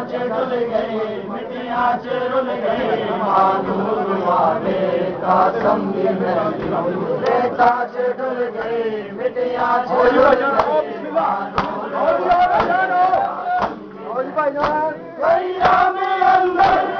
डुल गई मिटिया रुल गई मानूर वाले कासम की मेहंदी रेता डुल गई मिटिया रुल गई मानूर भैया में अंदर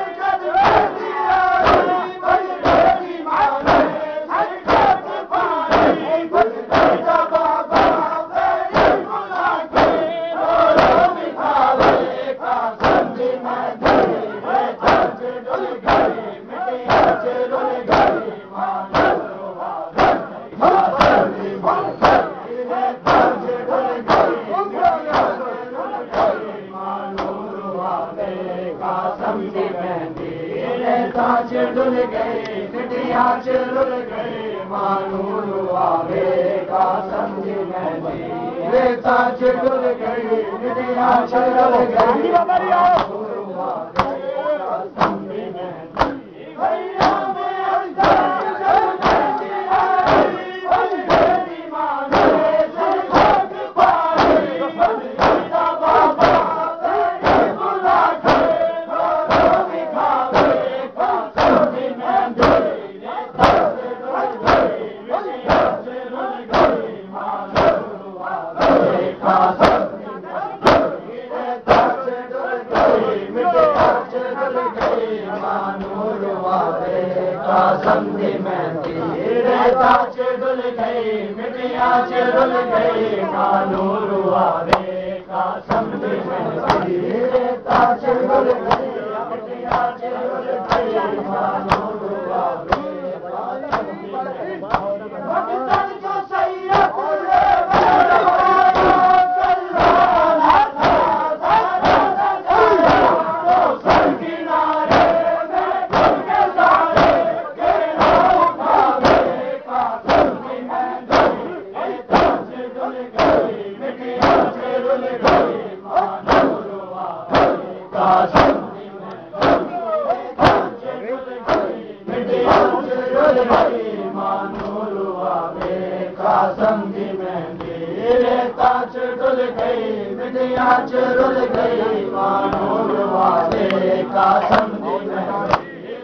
डुल गई मिटिया रुल गई मानूर वाले कासम की मेहंदी रेता डुल गई मिटिया रुल गई मानूर वाले कासम की मेहंदी भैया में अंदर कासम की मेहंदी रेता डुल गई मिटिया रुल गई मानूर वाले कासम की मेहंदी रेता डुल गई मिटिया रुल गई मानूर वाले कासम की मेहंदी रेता डुल गई मिटिया रुल गई मानूर वाले कासम की मेहंदी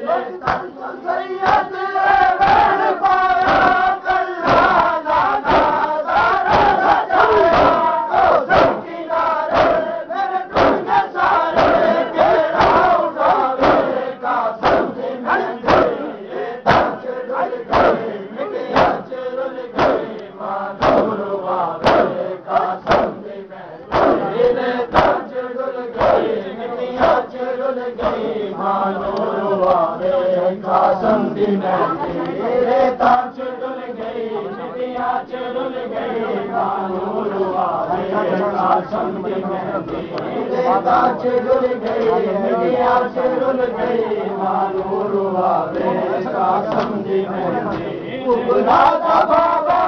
कासम की मेहंदी रेता डुल गई मिटिया रुल गई मानूर वाले कासम की मेहंदी रेता डुल गई मिटिया रुल गई मानूर वाले कासम की मेहंदी राधा बाबा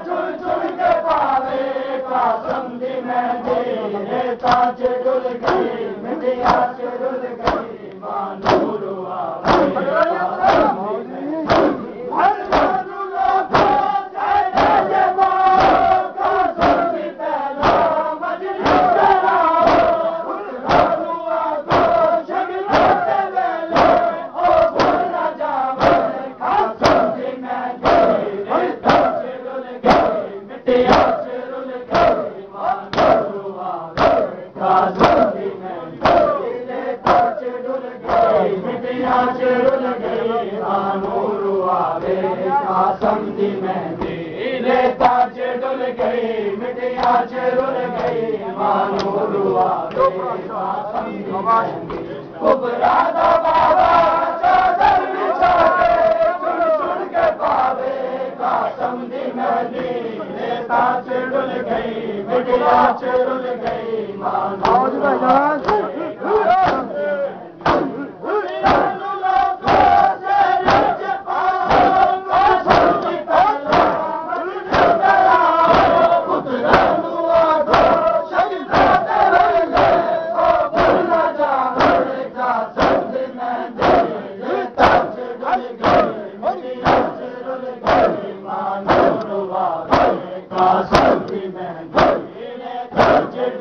चुन चुन के पावे कासम की मेहंदी रेता डुल गई मिटिया रुल गई मानूर वाले कासम की मेहंदी रेता डुल गई मिटिया रुल गई मानूर वाले कासम की मेहंदी राधा बाबा चादर बिछा के चुन चुन के पावे कासम की मेहंदी रेता डुल गई मिटिया रुल गई मानूर वाले कासम की मेहंदी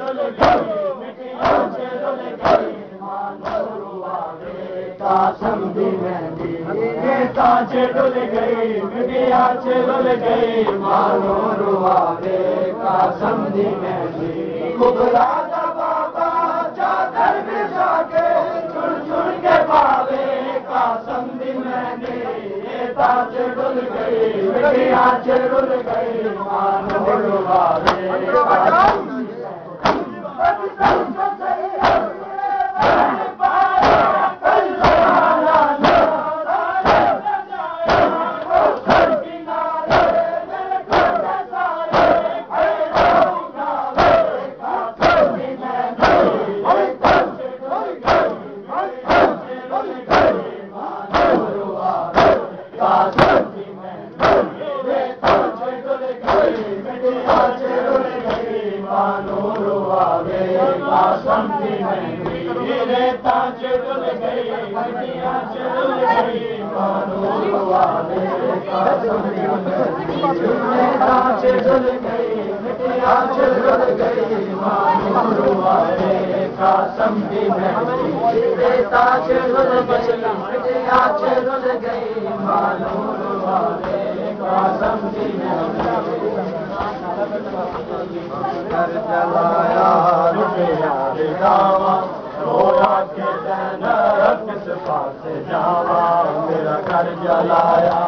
डुल गई कासम दी मेहंदी रेता च डुल गई मिटिया च डुल गई मानो रुआवे कासम दी मेहंदी कुबरा दा बाबा चादर बिछा के चुन चुन के पावे कासम दी मेहंदी रेता च डुल गई मिटिया च डुल गई मानो रुआवे जलाया